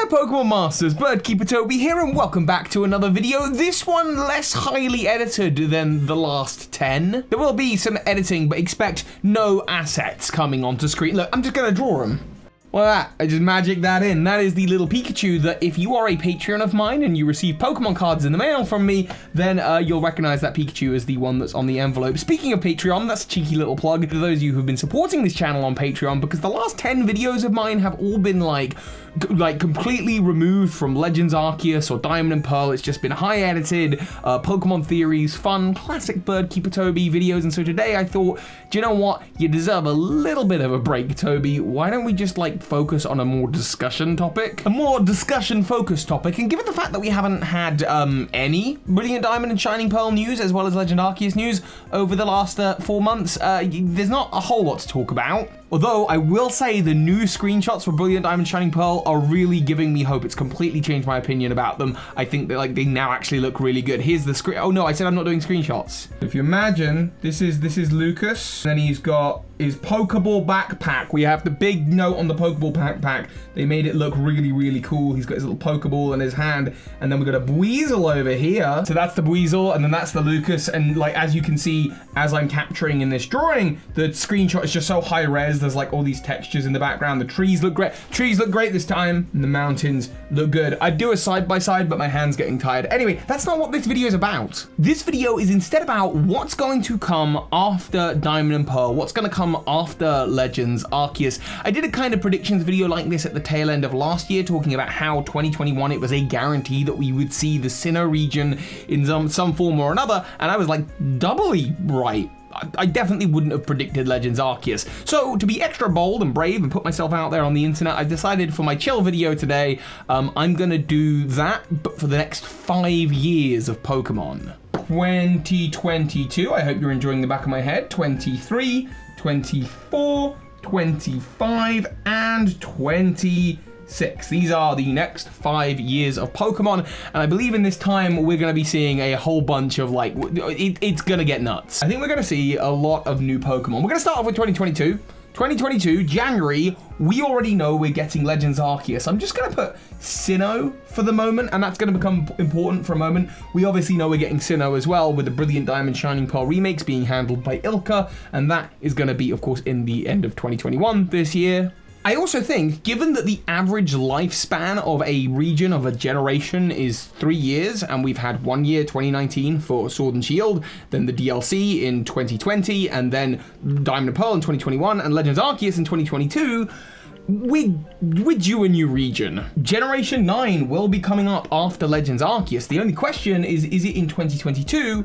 Hi Pokemon Masters, Birdkeeper Toby here and welcome back to another video. This one less highly edited than the last 10. There will be some editing, but expect no assets coming onto screen. Look, I'm just gonna draw them. Well, I just magic that in. That is the little Pikachu that if you are a Patreon of mine and you receive Pokemon cards in the mail from me, then you'll recognize that Pikachu as the one that's on the envelope. Speaking of Patreon, that's a cheeky little plug to those of you who've been supporting this channel on Patreon, because the last 10 videos of mine have all been like completely removed from Legends Arceus or Diamond and Pearl. It's just been high edited, Pokemon theories, fun, classic Birdkeeper Toby videos. And so today I thought, do you know what? You deserve a little bit of a break, Toby. Why don't we just focus on a more discussion topic? A more discussion focused topic. And given the fact that we haven't had any Brilliant Diamond and Shining Pearl news, as well as Legend Arceus news over the last 4 months, there's not a whole lot to talk about. Although I will say the new screenshots for Brilliant Diamond Shining Pearl are really giving me hope. It's completely changed my opinion about them. I think that they now actually look really good. Here's the screen. Oh no, I said I'm not doing screenshots. If you imagine, this is Lucas, and then he's got his Pokeball backpack. We have the big note on the Pokeball backpack. They made it look really, really cool. He's got his little Pokeball in his hand, and then we've got a Buizel over here. So that's the Buizel, and then that's the Lucas. And as you can see, as I'm capturing in this drawing, the screenshot is just so high res. There's all these textures in the background. The trees look great. Trees look great this time, and the mountains look good. I'd do a side by side, but my hand's getting tired. Anyway, that's not what this video is about. This video is instead about what's going to come after Diamond and Pearl. What's going to come after Legends Arceus. I did a kind of predictions video like this at the tail end of last year, talking about how 2021 it was a guarantee that we would see the Sinnoh region in some form or another, and I was doubly right. I definitely wouldn't have predicted Legends Arceus. So to be extra bold and brave and put myself out there on the internet, I've decided for my chill video today, I'm gonna do that, but for the next 5 years of Pokemon. 2022, I hope you're enjoying the back of my head. 23, 24, 25, and 26. These are the next 5 years of Pokemon, and I believe in this time we're going to be seeing a whole bunch of it's going to get nuts. I think we're going to see a lot of new Pokemon. We're going to start off with 2022. 2022, January, we already know we're getting Legends Arceus. I'm just going to put Sinnoh for the moment, and that's going to become important for a moment. We obviously know we're getting Sinnoh as well, with the Brilliant Diamond Shining Pearl remakes being handled by Ilka, and that is going to be, of course, in the end of 2021 this year. I also think, given that the average lifespan of a region of a generation is 3 years, and we've had 1 year, 2019, for Sword and Shield, then the DLC in 2020, and then Diamond and Pearl in 2021, and Legends Arceus in 2022, we're due a new region. Generation 9 will be coming up after Legends Arceus. The only question is it in 2022?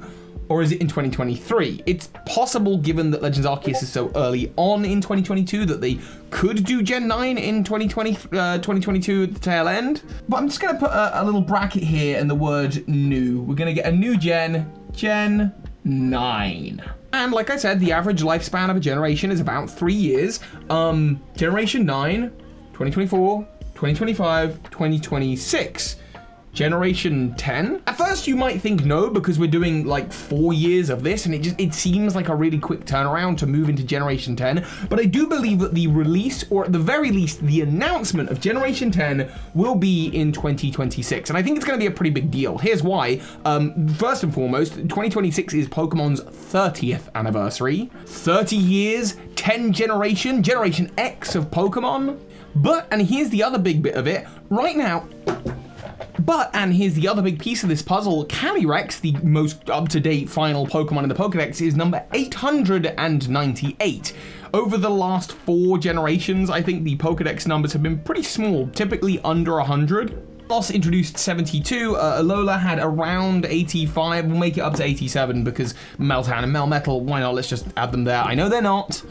Or is it in 2023? It's possible, given that Legends Arceus is so early on in 2022, that they could do Gen 9 in 2022 at the tail end. But I'm just going to put a little bracket here and the word new. We're going to get a new Gen 9. And like I said, the average lifespan of a generation is about 3 years. Generation 9, 2024, 2025, 2026. Generation 10? At first you might think no, because we're doing 4 years of this, and it seems like a really quick turnaround to move into Generation 10, but I do believe that the release, or at the very least the announcement of Generation 10, will be in 2026, and I think it's going to be a pretty big deal. Here's why. First and foremost, 2026 is Pokemon's 30th anniversary. 30 years, 10 Generation X of Pokemon. And here's the other big bit of it, right now, and here's the other big piece of this puzzle, Calyrex, the most up-to-date final Pokemon in the Pokedex, is number 898. Over the last 4 generations, I think the Pokedex numbers have been pretty small, typically under 100. Loss introduced 72, Alola had around 85, we'll make it up to 87 because Meltan and Melmetal, why not, let's just add them there. I know they're not.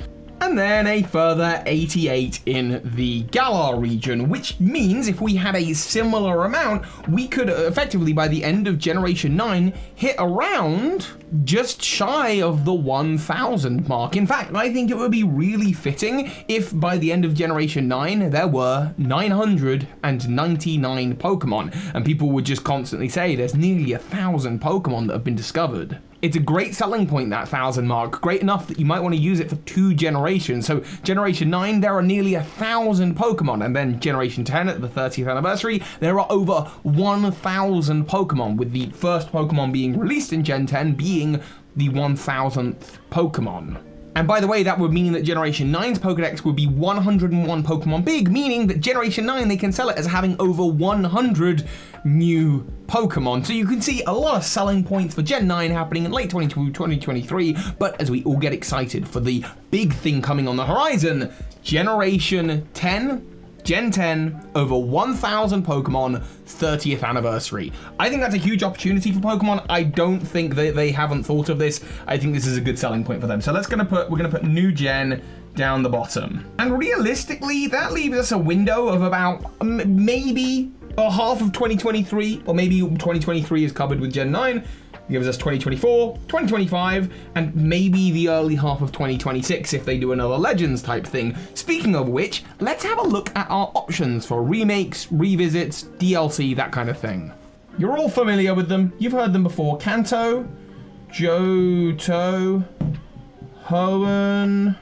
And then a further 88 in the Galar region, which means if we had a similar amount, we could effectively, by the end of Generation 9, hit around just shy of the 1,000 mark. In fact, I think it would be really fitting if by the end of Generation 9, there were 999 Pokemon, and people would just constantly say there's nearly 1,000 Pokemon that have been discovered. It's a great selling point, that 1,000 mark. Great enough that you might want to use it for 2 generations. So Generation 9, there are nearly 1,000 Pokemon. And then Generation 10, at the 30th anniversary, there are over 1,000 Pokemon, with the first Pokemon being released in Gen 10 being the 1,000th Pokemon. And by the way, that would mean that Generation 9's Pokedex would be 101 Pokemon big, meaning that Generation 9, they can sell it as having over 100 new Pokemon. So you can see a lot of selling points for Gen 9 happening in late 2023, but as we all get excited for the big thing coming on the horizon, Generation 10, Gen 10, over 1,000 Pokemon, 30th anniversary. I think that's a huge opportunity for Pokemon. I don't think that they haven't thought of this. I think this is a good selling point for them. So we're gonna put new gen down the bottom. And realistically, that leaves us a window of about maybe a half of 2023, or maybe 2023 is covered with Gen 9. Gives us 2024, 2025, and maybe the early half of 2026 if they do another Legends type thing. Speaking of which, let's have a look at our options for remakes, revisits, DLC, that kind of thing. You're all familiar with them. You've heard them before. Kanto, Johto, Hoenn,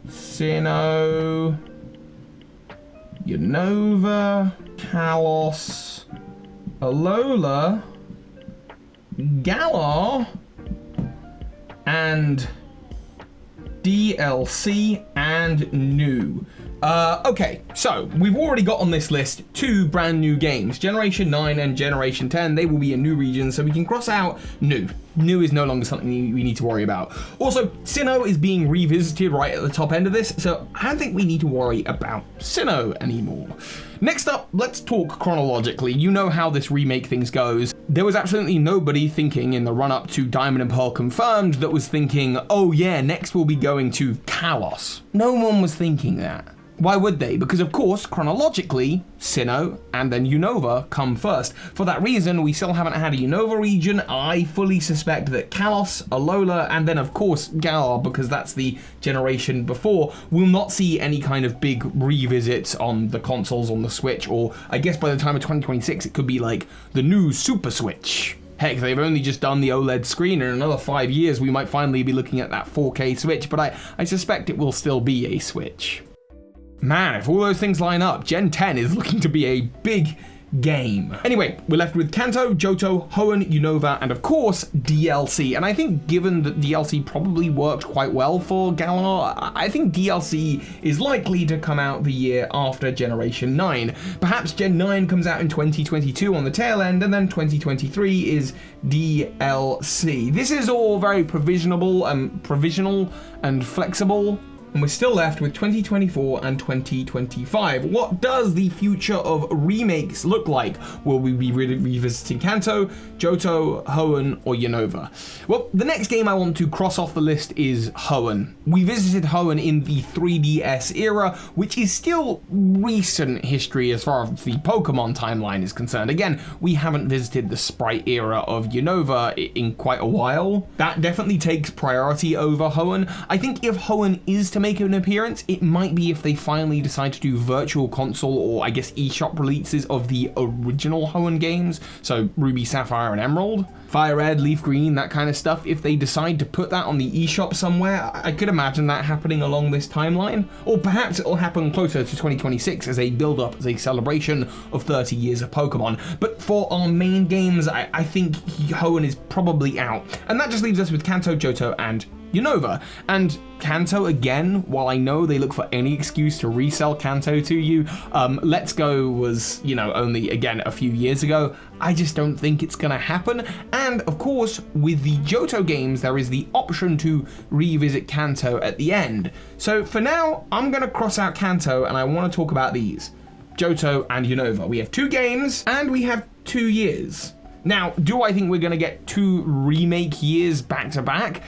Sinnoh, Unova, Kalos, Alola, Galar, and DLC and new. Okay, so we've already got on this list 2 brand new games, Generation 9 and Generation 10. They will be in new regions, so we can cross out new. New is no longer something we need to worry about. Also, Sinnoh is being revisited right at the top end of this, so I don't think we need to worry about Sinnoh anymore. Next up, let's talk chronologically. You know how this remake things goes. There was absolutely nobody thinking in the run-up to Diamond and Pearl Confirmed that was thinking, oh yeah, next we'll be going to Kalos. No one was thinking that. Why would they? Because of course, chronologically, Sinnoh and then Unova come first. For that reason, we still haven't had a Unova region. I fully suspect that Kalos, Alola, and then of course Galar, because that's the generation before, will not see any kind of big revisits on the consoles, on the Switch, or I guess by the time of 2026, it could be like the new Super Switch. Heck, they've only just done the OLED screen. In another 5 years, we might finally be looking at that 4K Switch, but I suspect it will still be a Switch. Man, if all those things line up, Gen 10 is looking to be a big game. Anyway, we're left with Kanto, Johto, Hoenn, Unova, and of course, DLC. And I think given that DLC probably worked quite well for Galar, I think DLC is likely to come out the year after Generation 9. Perhaps Gen 9 comes out in 2022 on the tail end, and then 2023 is DLC. This is all very provisional and flexible. And we're still left with 2024 and 2025. What does the future of remakes look like? Will we be revisiting Kanto, Johto, Hoenn, or Unova? Well, the next game I want to cross off the list is Hoenn. We visited Hoenn in the 3DS era, which is still recent history as far as the Pokemon timeline is concerned. Again, we haven't visited the Sprite era of Unova in quite a while. That definitely takes priority over Hoenn. I think if Hoenn is to make an appearance, it might be if they finally decide to do virtual console or I guess eShop releases of the original Hoenn games, so Ruby, Sapphire, and Emerald. Fire Red, Leaf Green, that kind of stuff. If they decide to put that on the eShop somewhere, I could imagine that happening along this timeline. Or perhaps it'll happen closer to 2026 as a build-up, as a celebration of 30 years of Pokemon. But for our main games, I think Hoenn is probably out. And that just leaves us with Kanto, Johto, and Unova. And Kanto, again, while I know they look for any excuse to resell Kanto to you, Let's Go was, only, again, a few years ago. I just don't think it's gonna happen. And of course, with the Johto games, there is the option to revisit Kanto at the end. So for now, I'm gonna cross out Kanto and I wanna talk about these. Johto and Unova. We have 2 games and we have 2 years. Now, do I think we're gonna get 2 remake years back to back?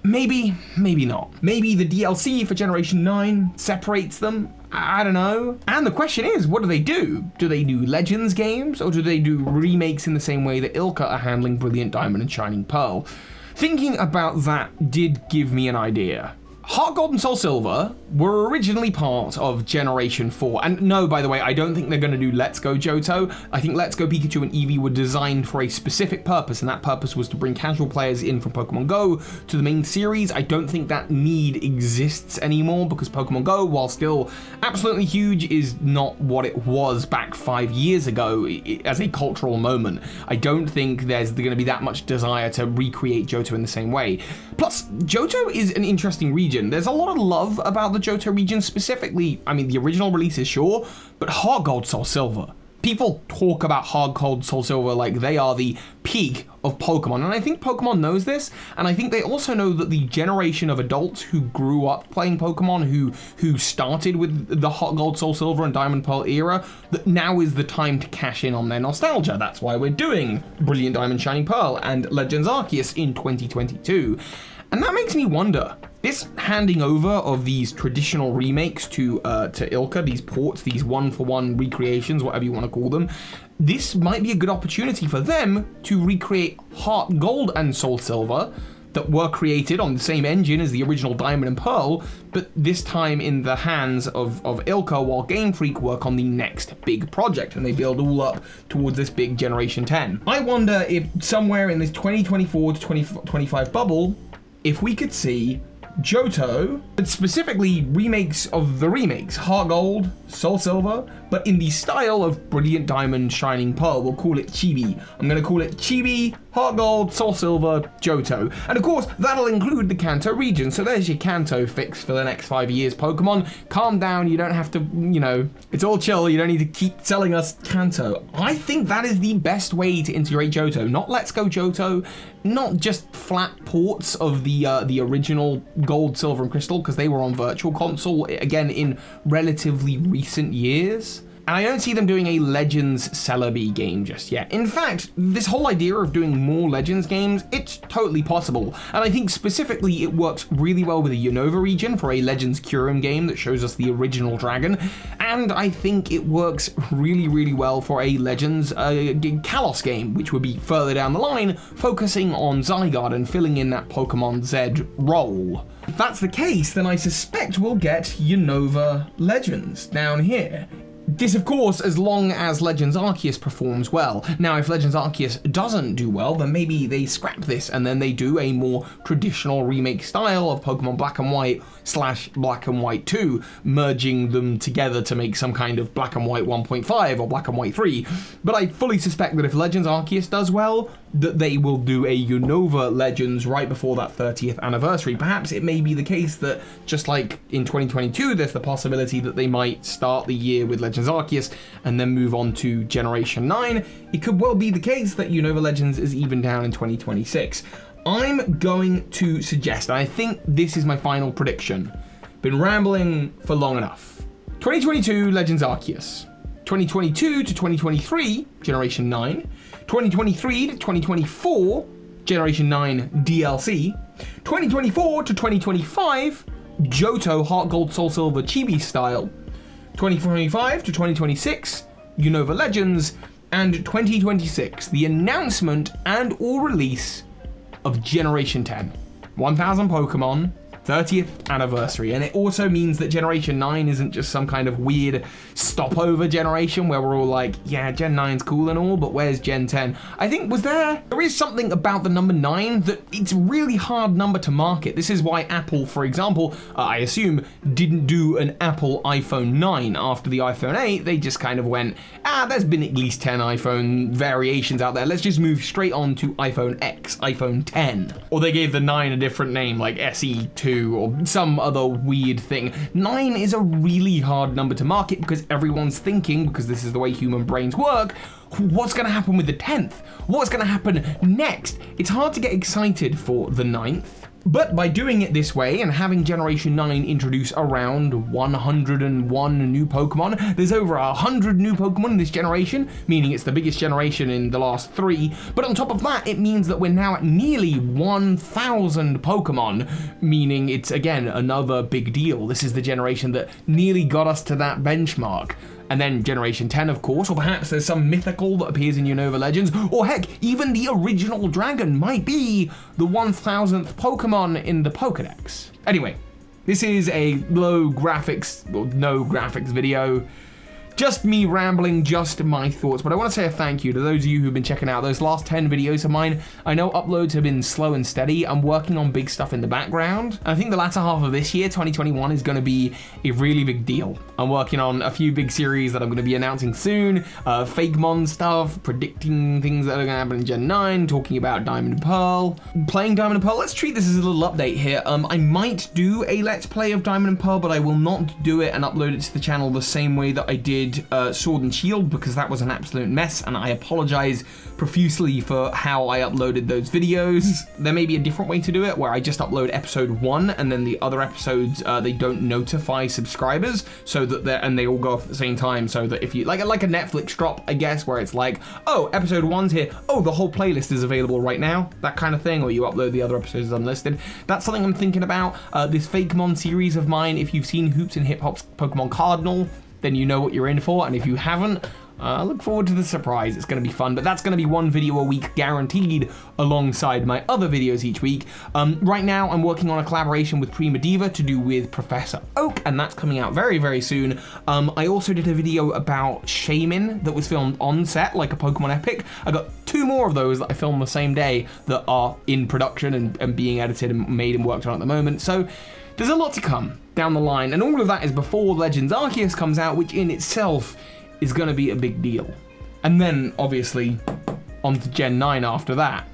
Maybe, maybe not. Maybe the DLC for Generation 9 separates them. I don't know. And the question is, what do they do? Do they do Legends games, or do they do remakes in the same way that Ilka are handling Brilliant Diamond and Shining Pearl? Thinking about that did give me an idea. Heart Gold and Soul Silver were originally part of Generation 4. And no, by the way, I don't think they're going to do Let's Go Johto. I think Let's Go Pikachu and Eevee were designed for a specific purpose, and that purpose was to bring casual players in from Pokemon Go to the main series. I don't think that need exists anymore because Pokemon Go, while still absolutely huge, is not what it was back 5 years ago as a cultural moment. I don't think there's going to be that much desire to recreate Johto in the same way. Plus, Johto is an interesting region. There's a lot of love about the Johto region specifically. I mean, the original release is sure, but Heart Gold, Soul Silver. People talk about Heart Gold, Soul Silver like they are the peak of Pokemon, and I think Pokemon knows this, and I think they also know that the generation of adults who grew up playing Pokemon, who started with the Heart Gold, Soul Silver and Diamond Pearl era, that now is the time to cash in on their nostalgia. That's why we're doing Brilliant Diamond, Shining Pearl and Legends Arceus in 2022. And that makes me wonder, this handing over of these traditional remakes to ILCA, these ports, these one-for-one recreations, whatever you want to call them, this might be a good opportunity for them to recreate Heart Gold and Soul Silver that were created on the same engine as the original Diamond and Pearl, but this time in the hands of ILCA, while Game Freak work on the next big project, and they build all up towards this big Generation 10. I wonder if somewhere in this 2024 to 2025 bubble, if we could see Johto, but specifically remakes of the remakes, Heart Gold, Soul Silver, but in the style of Brilliant Diamond, Shining Pearl. We'll call it Chibi. I'm going to call it Chibi, Heart Gold, Soul Silver, Johto. And of course, that'll include the Kanto region. So there's your Kanto fix for the next 5 years, Pokemon. Calm down, you don't have to, it's all chill. You don't need to keep selling us Kanto. I think that is the best way to integrate Johto. Not Let's Go Johto, not just flat ports of the original Gold, Silver, and Crystal, because they were on Virtual Console, again, in relatively recent years. And I don't see them doing a Legends Celebi game just yet. In fact, this whole idea of doing more Legends games, it's totally possible. And I think specifically it works really well with the Unova region for a Legends Kyurem game that shows us the original dragon. And I think it works really, really well for a Legends Kalos game, which would be further down the line, focusing on Zygarde and filling in that Pokemon Z role. If that's the case, then I suspect we'll get Unova Legends down here. This, of course, as long as Legends Arceus performs well. Now, if Legends Arceus doesn't do well, then maybe they scrap this and then they do a more traditional remake style of Pokemon Black and White / Black and White 2, merging them together to make some kind of Black and White 1.5 or Black and White 3. But I fully suspect that if Legends Arceus does well, that they will do a Unova Legends right before that 30th anniversary. Perhaps it may be the case that, just like in 2022, there's the possibility that they might start the year with Legends Arceus and then move on to Generation 9. It could well be the case that Unova Legends is even down in 2026. I'm going to suggest, and I think this is my final prediction, been rambling for long enough. 2022 Legends Arceus, 2022 to 2023 Generation 9, 2023 to 2024 Generation 9 DLC, 2024 to 2025 Johto Heart Gold Soul Silver Chibi style, 2025 to 2026 Unova Legends, and 2026 the announcement and or release of Generation 10. 1000 Pokemon, 30th anniversary. And it also means that Generation 9 isn't just some kind of weird stopover generation where we're all like, yeah, Gen 9's cool and all, but where's Gen 10? I think there is something about the number 9 that it's a really hard number to market. This is why Apple, for example, I assume, didn't do an Apple iPhone 9 after the iPhone 8. They just kind of went, there's been at least 10 iPhone variations out there. Let's just move straight on to iPhone X, iPhone 10. Or they gave the 9 a different name, like SE2 or some other weird thing. 9 is a really hard number to market because everyone's thinking, because this is the way human brains work, what's going to happen with the 10th? What's going to happen next? It's hard to get excited for the 9th. But by doing it this way and having Generation 9 introduce around 101 new Pokemon, there's over 100 new Pokemon in this generation, meaning it's the biggest generation in the last 3. But on top of that, it means that we're now at nearly 1,000 Pokemon, meaning it's, again, another big deal. This is the generation that nearly got us to that benchmark. And then Generation 10, of course, or perhaps there's some mythical that appears in Unova Legends, or heck, even the original dragon might be the 1000th Pokemon in the Pokedex. Anyway, This is a low graphics, or no graphics video. Just me rambling, just my thoughts, but I want to say a thank you to those of you who've been checking out those last 10 videos of mine. I know uploads have been slow and steady. I'm working on big stuff in the background. I think the latter half of this year, 2021, is going to be a really big deal. I'm working on a few big series that I'm going to be announcing soon, Fakemon stuff, predicting things that are going to happen in Gen 9, talking about Diamond and Pearl, playing Diamond and Pearl. Let's treat this as a little update here. I might do a Let's Play of Diamond and Pearl, but I will not do it and upload it to the channel the same way that I did Sword and Shield, because that was an absolute mess, and I apologize profusely for how I uploaded those videos. There may be a different way to do it, where I just upload episode 1, and then the other episodes, they don't notify subscribers, so that they all go off at the same time, so that if you, like a Netflix drop, I guess, where it's like, oh, episode 1's here, oh, the whole playlist is available right now, that kind of thing, or you upload the other episodes unlisted. That's something I'm thinking about. This Fakemon series of mine, if you've seen Hoops and Hip Hop's Pokemon Cardinal, then you know what you're in for, and if you haven't, look forward to the surprise. It's going to be fun, but that's going to be one video a week guaranteed alongside my other videos each week. Right now, I'm working on a collaboration with Prima Diva to do with Professor Oak, and that's coming out very, very soon. I also did a video about Shaman that was filmed on set, like a Pokemon epic. I got 2 more of those that I filmed the same day that are in production and being edited and made and worked on at the moment. So there's a lot to come down the line, and all of that is before Legends Arceus comes out, which in itself is going to be a big deal. And then, obviously, on to Gen 9 after that.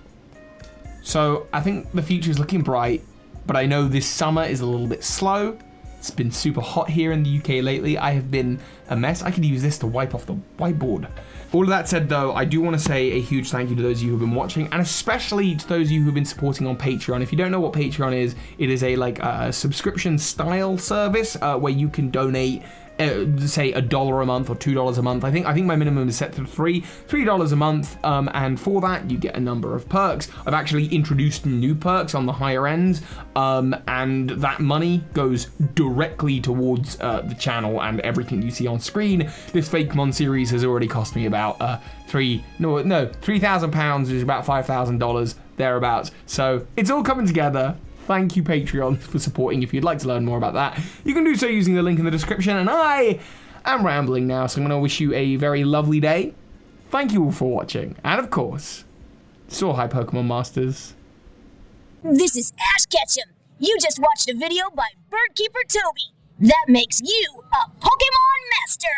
So I think the future is looking bright, but I know this summer is a little bit slow. It's been super hot here in the UK lately. I have been a mess. I could use this to wipe off the whiteboard. All of that said, though, I do want to say a huge thank you to those of you who've been watching, and especially to those of you who've been supporting on Patreon. If you don't know what Patreon is, it is a subscription style service where you can donate say $1 a month or $2 a month. I think my minimum is set to $3 a month, and for that you get a number of perks. I've actually introduced new perks on the higher ends, and that money goes directly towards the channel and everything you see on screen. This Fakemon series has already cost me about £3,000, which is about $5,000 thereabouts. So it's all coming together. Thank you, Patreon, for supporting. If you'd like to learn more about that, you can do so using the link in the description. And I am rambling now, so I'm going to wish you a very lovely day. Thank you all for watching. And of course, so hi, Pokemon Masters. This is Ash Ketchum. You just watched a video by Birdkeeper Toby. That makes you a Pokemon Master.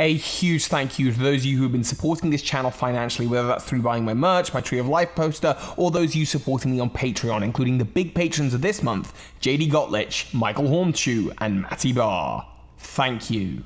A huge thank you to those of you who have been supporting this channel financially, whether that's through buying my merch, my Tree of Life poster, or those of you supporting me on Patreon, including the big patrons of this month, JD Gottlich, Michael Hornschuch, and Matty Barr. Thank you.